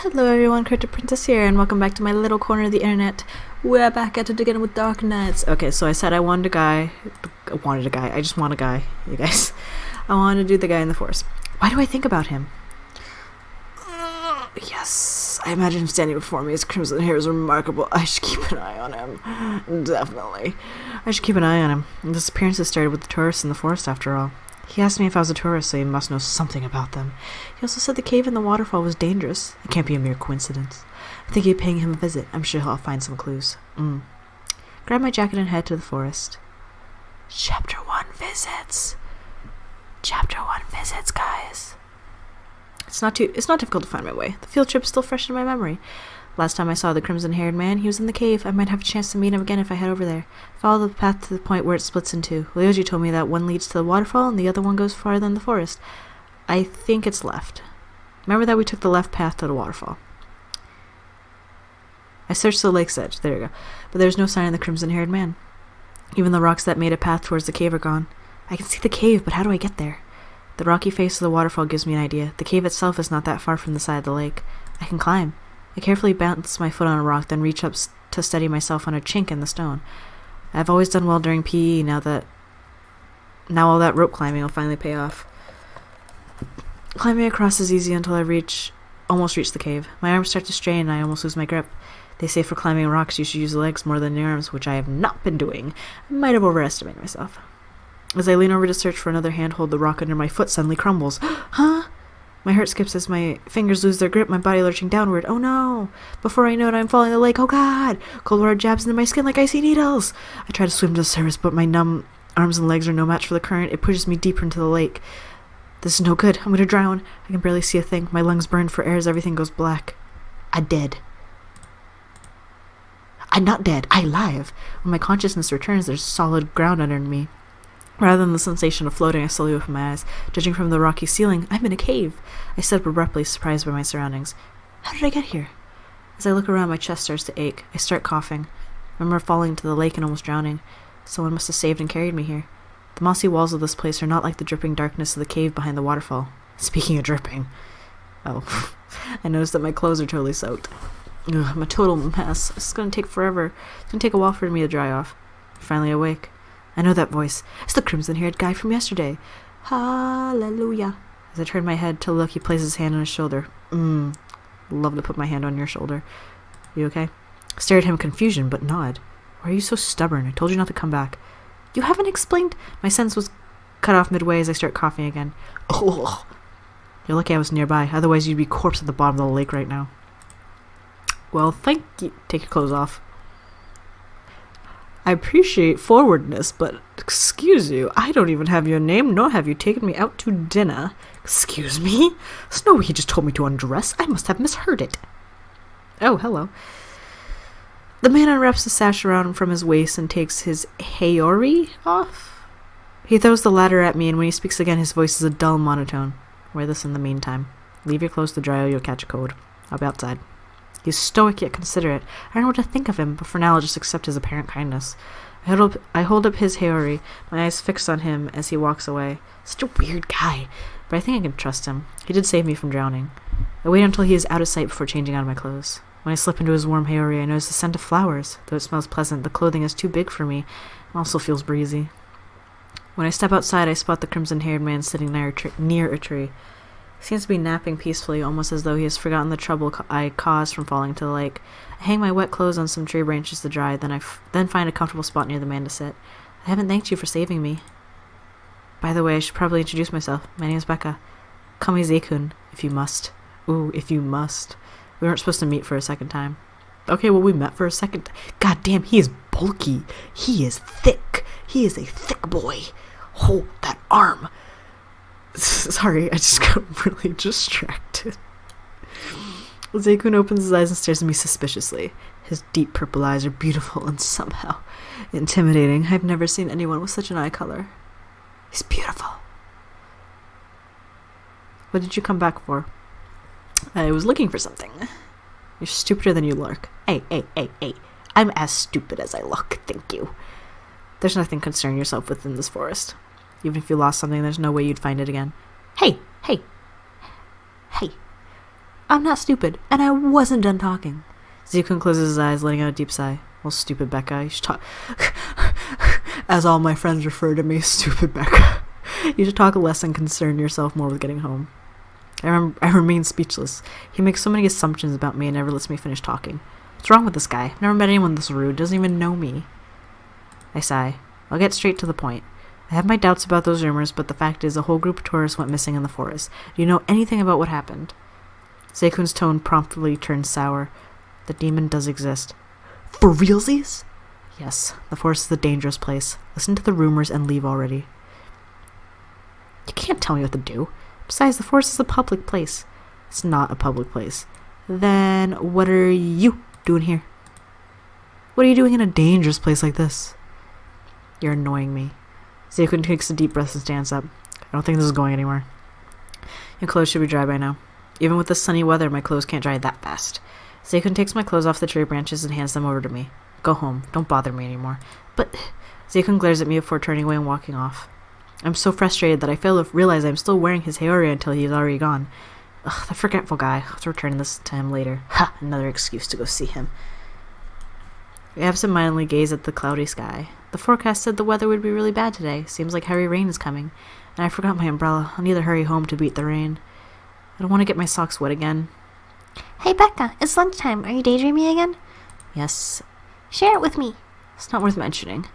Hello everyone, Crypto Princess here, and welcome back to my little corner of the internet. We're back at it again with Dark Knights. Okay, so I said I wanted a guy. I just want a guy, you guys. I wanted to do the guy in the forest. Why do I think about him? Yes, I imagine him standing before me. His crimson hair is remarkable. I should keep an eye on him. Definitely. I should keep an eye on him. This appearance has started with the tourists in the forest, after all. He asked me if I was a tourist, so he must know something about them. He also said the cave and the waterfall was dangerous. It can't be a mere coincidence. I think you're paying him a visit. I'm sure he'll find some clues. Grab my jacket and head to the forest. Chapter 1 visits. Chapter 1 visits, guys. It's not difficult to find my way. The field trip is still fresh in my memory. Last time I saw the crimson-haired man, he was in the cave. I might have a chance to meet him again if I head over there. Follow the path to the point where it splits in two. Ryoji told me that one leads to the waterfall and the other one goes farther than the forest. I think it's left. Remember that we took the left path to the waterfall. I searched the lake's edge. There you go. But there's no sign of the crimson-haired man. Even the rocks that made a path towards the cave are gone. I can see the cave, but how do I get there? The rocky face of the waterfall gives me an idea. The cave itself is not that far from the side of the lake. I can climb. I carefully bounce my foot on a rock, then reach up to steady myself on a chink in the stone. I've always done well during PE, now all that rope climbing will finally pay off. Climbing across is easy until I almost reach the cave. My arms start to strain and I almost lose my grip. They say for climbing rocks you should use the legs more than the arms, which I have not been doing. I might have overestimated myself. As I lean over to search for another handhold, the rock under my foot suddenly crumbles. Huh? My heart skips as my fingers lose their grip, my body lurching downward. Oh no! Before I know it, I'm falling in the lake. Oh god! Cold water jabs into my skin like icy needles. I try to swim to the surface, but my numb arms and legs are no match for the current. It pushes me deeper into the lake. This is no good. I'm gonna drown. I can barely see a thing. My lungs burn for air as everything goes black. I'm dead. I'm not dead. I'm alive. When my consciousness returns, there's solid ground under me. Rather than the sensation of floating, I slowly open my eyes. Judging from the rocky ceiling, I'm in a cave. I sit up abruptly, surprised by my surroundings. How did I get here? As I look around, my chest starts to ache. I start coughing. I remember falling into the lake and almost drowning. Someone must have saved and carried me here. The mossy walls of this place are not like the dripping darkness of the cave behind the waterfall. Speaking of dripping. Oh, I noticed that my clothes are totally soaked. Ugh, I'm a total mess. It's going to take forever. It's going to take a while for me to dry off. I'm finally awake. I know that voice. It's the crimson-haired guy from yesterday. Hallelujah. As I turn my head to look, he places his hand on his shoulder. Love to put my hand on your shoulder. You okay? I stare at him in confusion, but nod. Why are you so stubborn? I told you not to come back. You haven't explained... My sentence was cut off midway as I start coughing again. Ugh. You're lucky I was nearby. Otherwise, you'd be corpse at the bottom of the lake right now. Well, thank you. Take your clothes off. I appreciate forwardness, but excuse you, I don't even have your name, nor have you taken me out to dinner. Excuse me? There's no way he just told me to undress. I must have misheard it. Oh, hello. The man unwraps the sash around from his waist and takes his haori off. He throws the latter at me, and when he speaks again, his voice is a dull monotone. Wear this in the meantime. Leave your clothes to dry or you'll catch a cold. I'll be outside. He's stoic yet considerate. I don't know what to think of him, but for now I'll just accept his apparent kindness. I hold up his haori, my eyes fixed on him as he walks away. Such a weird guy, but I think I can trust him. He did save me from drowning. I wait until he is out of sight before changing out of my clothes. When I slip into his warm haori, I notice the scent of flowers. Though it smells pleasant, the clothing is too big for me. It also feels breezy. When I step outside, I spot the crimson-haired man sitting near a tree. He seems to be napping peacefully, almost as though he has forgotten the trouble I caused from falling into the lake. I hang my wet clothes on some tree branches to dry, then find a comfortable spot near the man to sit. I haven't thanked you for saving me. By the way, I should probably introduce myself. My name is Becca. Call me Zekun, if you must. Ooh, if you must. We weren't supposed to meet for a second time. Okay, well, we met for a second. God damn, he is bulky. He is thick. He is a thick boy. Hold that arm. Sorry, I just got really distracted. Zekun opens his eyes and stares at me suspiciously. His deep purple eyes are beautiful and somehow intimidating. I've never seen anyone with such an eye color. He's beautiful. What did you come back for? I was looking for something. You're stupider than you look. Hey. I'm as stupid as I look, thank you. There's nothing to concern yourself with in this forest. Even if you lost something, there's no way you'd find it again. Hey! I'm not stupid, and I wasn't done talking. Zekun closes his eyes, letting out a deep sigh. Well, stupid Becca, you should talk... As all my friends refer to me, stupid Becca. You should talk less and concern yourself more with getting home. I remain speechless. He makes so many assumptions about me and never lets me finish talking. What's wrong with this guy? I've never met anyone this rude, doesn't even know me. I sigh. I'll get straight to the point. I have my doubts about those rumors, but the fact is a whole group of tourists went missing in the forest. Do you know anything about what happened? Zekun's tone promptly turns sour. The demon does exist. For realsies? Yes, the forest is a dangerous place. Listen to the rumors and leave already. You can't tell me what to do. Besides, the forest is a public place. It's not a public place. Then what are you doing here? What are you doing in a dangerous place like this? You're annoying me. Zekun takes a deep breath and stands up. I don't think this is going anywhere. Your clothes should be dry by now. Even with the sunny weather, my clothes can't dry that fast. Zekun takes my clothes off the tree branches and hands them over to me. Go home. Don't bother me anymore. But... Zekun glares at me before turning away and walking off. I'm so frustrated that I fail to realize I'm still wearing his Haori until he's already gone. Ugh, the forgetful guy. I'll have to return this to him later. Ha! Another excuse to go see him. I absentmindedly gaze at the cloudy sky. The forecast said the weather would be really bad today. Seems like heavy rain is coming. And I forgot my umbrella. I'll need to hurry home to beat the rain. I don't want to get my socks wet again. Hey Becca, it's lunchtime. Are you daydreaming again? Yes. Share it with me. It's not worth mentioning.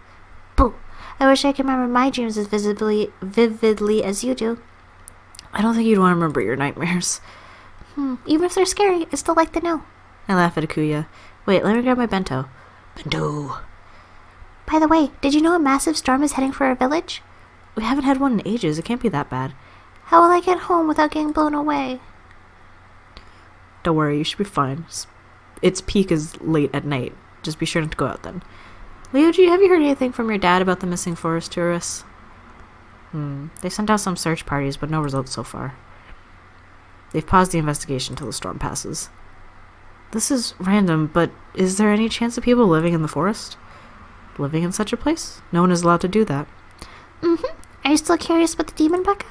Boo. I wish I could remember my dreams as vividly as you do. I don't think you'd want to remember your nightmares. Even if they're scary, I still like to know. I laugh at Akuya. Wait, let me grab my bento. Bento! By the way, did you know a massive storm is heading for our village? We haven't had one in ages. It can't be that bad. How will I get home without getting blown away? Don't worry, you should be fine. Its peak is late at night. Just be sure not to go out then. Ryoji, have you heard anything from your dad about the missing forest tourists? They sent out some search parties, but no results so far. They've paused the investigation till the storm passes. This is random, but is there any chance of people living in the forest? Living in such a place? No one is allowed to do that. Are you still curious about the demon, Becca?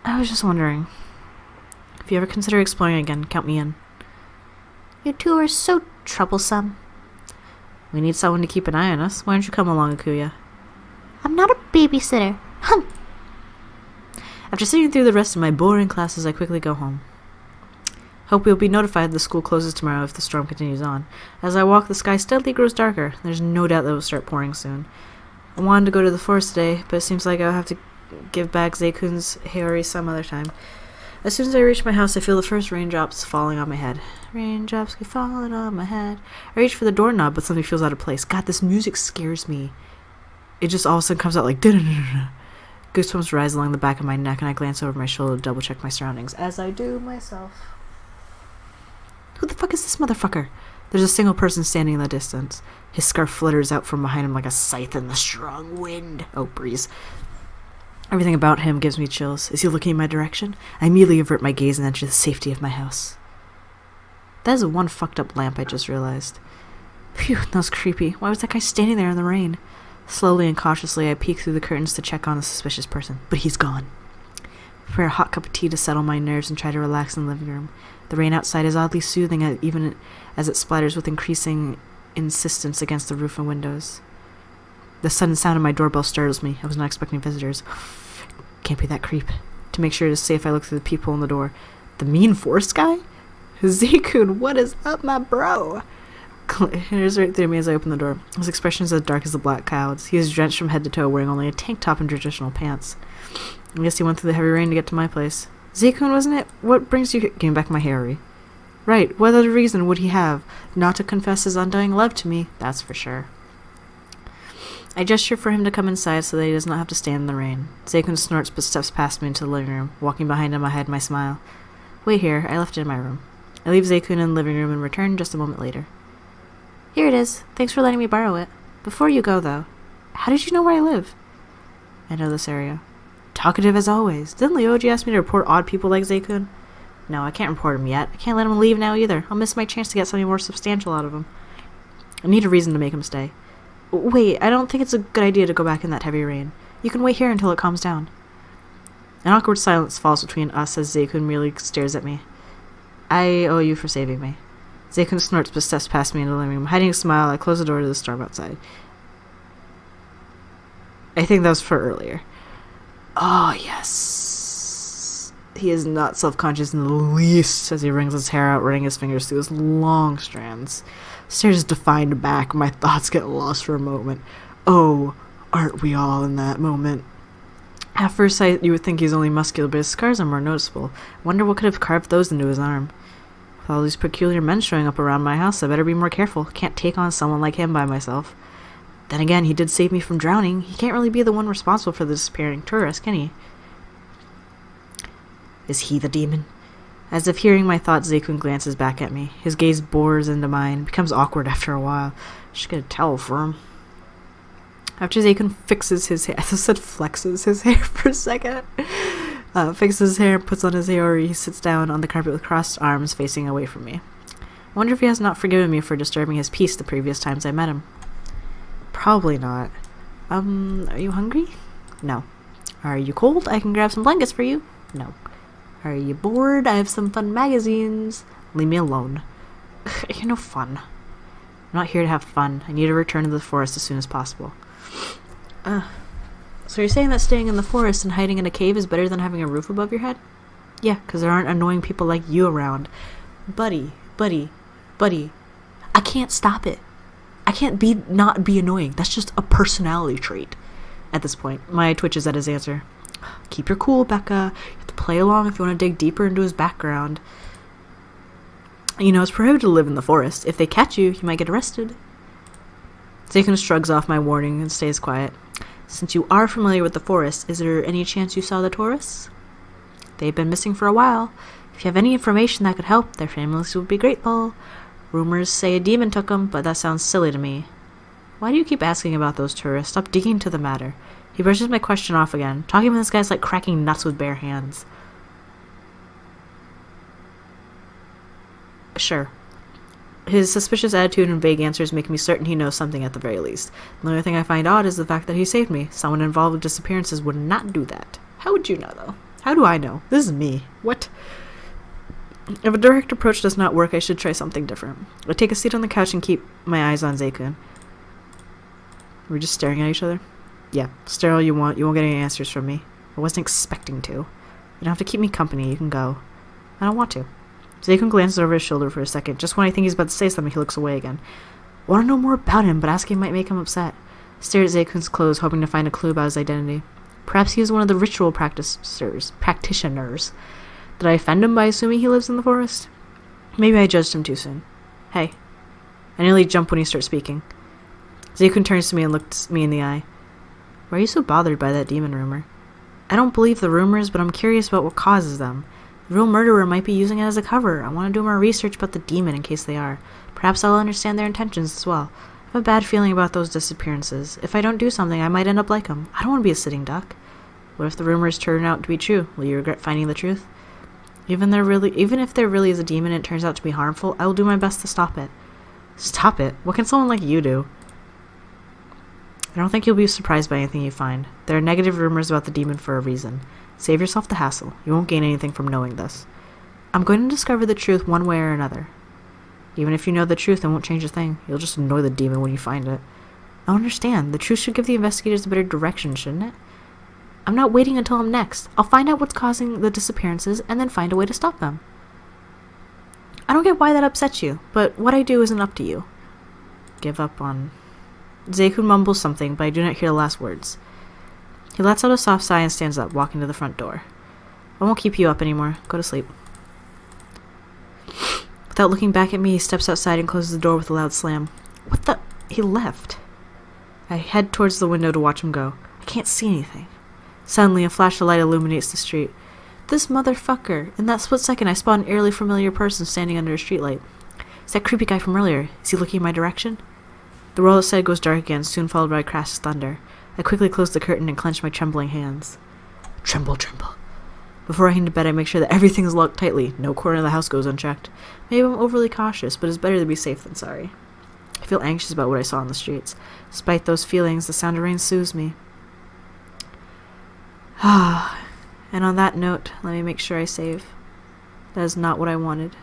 I was just wondering. If you ever consider exploring again, count me in. You two are so troublesome. We need someone to keep an eye on us. Why don't you come along, Akuya? I'm not a babysitter. After sitting through the rest of my boring classes, I quickly go home. Hope you'll be notified the school closes tomorrow if the storm continues on. As I walk, the sky steadily grows darker. There's no doubt that it will start pouring soon. I wanted to go to the forest today, but it seems like I'll have to give back Zekun's Haori some other time. As soon as I reach my house, I feel the first raindrops falling on my head. Raindrops keep falling on my head. I reach for the doorknob, but something feels out of place. God, this music scares me. It just all of a sudden comes out like da-da-da-da-da. Goosebumps rise along the back of my neck, and I glance over my shoulder to double-check my surroundings, as I do myself. Who the fuck is this motherfucker? There's a single person standing in the distance. His scarf flutters out from behind him like a scythe in the strong wind. Oh, breeze. Everything about him gives me chills. Is he looking in my direction? I immediately avert my gaze and enter the safety of my house. That is one fucked up lamp, I just realized. Phew, that was creepy. Why was that guy standing there in the rain? Slowly and cautiously, I peek through the curtains to check on the suspicious person. But he's gone. I prepare a hot cup of tea to settle my nerves and try to relax in the living room. The rain outside is oddly soothing, even as it splatters with increasing insistence against the roof and windows. The sudden sound of my doorbell startles me. I was not expecting visitors. Can't be that creep. To make sure it is safe, I look through the peephole in the door. The mean forest guy? Zekun, what is up, my bro? Glares right through me as I open the door. His expression is as dark as the black clouds. He is drenched from head to toe, wearing only a tank top and traditional pants. I guess he went through the heavy rain to get to my place. Zekun, wasn't it? What brings you here? Give me back my Haori. Right, what other reason would he have? Not to confess his undying love to me, that's for sure. I gesture for him to come inside so that he does not have to stand in the rain. Zekun snorts but steps past me into the living room. Walking behind him, I hide my smile. Wait here, I left it in my room. I leave Zekun in the living room and return just a moment later. Here it is. Thanks for letting me borrow it. Before you go, though, how did you know where I live? I know this area. Talkative as always. Didn't Ryoji ask me to report odd people like Zekun? No, I can't report him yet. I can't let him leave now either. I'll miss my chance to get something more substantial out of him. I need a reason to make him stay. Wait, I don't think it's a good idea to go back in that heavy rain. You can wait here until it calms down. An awkward silence falls between us as Zekun merely stares at me. I owe you for saving me. Zekun snorts but steps past me into the living room. Hiding a smile, I close the door to the storm outside. I think that was for earlier. Oh, yes. He is not self-conscious in the least as he wrings his hair out, running his fingers through his long strands. Stares defined back. My thoughts get lost for a moment. Oh, aren't we all in that moment? At first sight, you would think he's only muscular, but his scars are more noticeable. Wonder what could have carved those into his arm. With all these peculiar men showing up around my house, I better be more careful. Can't take on someone like him by myself. Then again, he did save me from drowning. He can't really be the one responsible for the disappearing tourist, can he? Is he the demon? As if hearing my thoughts, Zekun glances back at me. His gaze bores into mine. Becomes awkward after a while. Just get a towel for him. After Zekun fixes his hair, I just said flexes his hair for a second. Fixes his hair, puts on his hair, he sits down on the carpet with crossed arms facing away from me. I wonder if he has not forgiven me for disturbing his peace the previous times I met him. Probably not. Are you hungry? No. Are you cold? I can grab some blankets for you. No. Are you bored? I have some fun magazines. Leave me alone. You're no fun. I'm not here to have fun. I need to return to the forest as soon as possible. So you're saying that staying in the forest and hiding in a cave is better than having a roof above your head? Yeah, because there aren't annoying people like you around. Buddy. I can't stop it. I can't not be annoying. That's just a personality trait. At this point, my twitches at his answer. Keep your cool, Becca. You have to play along if you want to dig deeper into his background. You know, it's prohibited to live in the forest. If they catch you, you might get arrested. Zekun shrugs off my warning and stays quiet. Since you are familiar with the forest, is there any chance you saw the tourists? They've been missing for a while. If you have any information that could help, their families would be grateful. Rumors say a demon took them, but that sounds silly to me. Why do you keep asking about those tourists? Stop digging into the matter. He brushes my question off again. Talking with this guy's like cracking nuts with bare hands. Sure. His suspicious attitude and vague answers make me certain he knows something at the very least. The only thing I find odd is the fact that he saved me. Someone involved with disappearances would not do that. How would you know, though? How do I know? This is me. What? If a direct approach does not work, I should try something different. I take a seat on the couch and keep my eyes on Zekun. We're just staring at each other? Yeah, stare all you want. You won't get any answers from me. I wasn't expecting to. You don't have to keep me company. You can go. I don't want to. Zekun glances over his shoulder for a second. Just when I think he's about to say something, he looks away again. I want to know more about him, but asking might make him upset. I stare at Zekun's clothes, hoping to find a clue about his identity. Perhaps he is one of the ritual practitioners. Did I offend him by assuming he lives in the forest? Maybe I judged him too soon. Hey. I nearly jump when he starts speaking. Zekun turns to me and looks me in the eye. Why are you so bothered by that demon rumor? I don't believe the rumors, but I'm curious about what causes them. The real murderer might be using it as a cover. I want to do more research about the demon in case they are. Perhaps I'll understand their intentions as well. I have a bad feeling about those disappearances. If I don't do something, I might end up like them. I don't want to be a sitting duck. What if the rumors turn out to be true? Will you regret finding the truth? Even if there really is a demon and it turns out to be harmful, I will do my best to stop it. Stop it? What can someone like you do? I don't think you'll be surprised by anything you find. There are negative rumors about the demon for a reason. Save yourself the hassle. You won't gain anything from knowing this. I'm going to discover the truth one way or another. Even if you know the truth, it won't change a thing. You'll just annoy the demon when you find it. I don't understand. The truth should give the investigators a better direction, shouldn't it? I'm not waiting until I'm next. I'll find out what's causing the disappearances and then find a way to stop them. I don't get why that upsets you, but what I do isn't up to you. Give up on... Zekun mumbles something, but I do not hear the last words. He lets out a soft sigh and stands up, walking to the front door. I won't keep you up anymore. Go to sleep. Without looking back at me, he steps outside and closes the door with a loud slam. What the... He left. I head towards the window to watch him go. I can't see anything. Suddenly, a flash of light illuminates the street. This motherfucker! In that split second, I spot an eerily familiar person standing under a streetlight. It's that creepy guy from earlier. Is he looking in my direction? The world outside goes dark again, soon followed by a crash of thunder. I quickly close the curtain and clench my trembling hands. Tremble, tremble. Before I head to bed, I make sure that everything is locked tightly. No corner of the house goes unchecked. Maybe I'm overly cautious, but it's better to be safe than sorry. I feel anxious about what I saw on the streets. Despite those feelings, the sound of rain soothes me. And on that note, let me make sure I save. That is not what I wanted.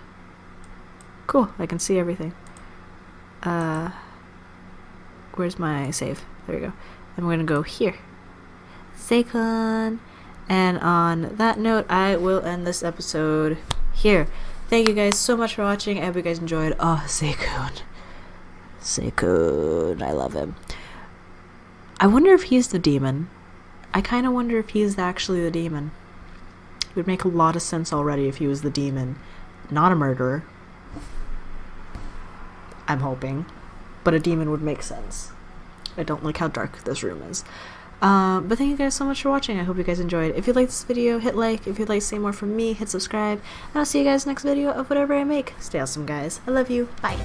Cool, I can see everything. Where's my save? There we go. And we're gonna go here. Seikun. And on that note, I will end this episode here. Thank you guys so much for watching. I hope you guys enjoyed. Oh, Seikun. Seikun. I love him. I wonder if he's the demon. I kind of wonder if he's actually the demon. It would make a lot of sense already if he was the demon. Not a murderer. I'm hoping. But a demon would make sense. I don't like how dark this room is. But thank you guys so much for watching. I hope you guys enjoyed. If you liked this video, hit like. If you'd like to see more from me, hit subscribe. And I'll see you guys next video of whatever I make. Stay awesome, guys. I love you. Bye.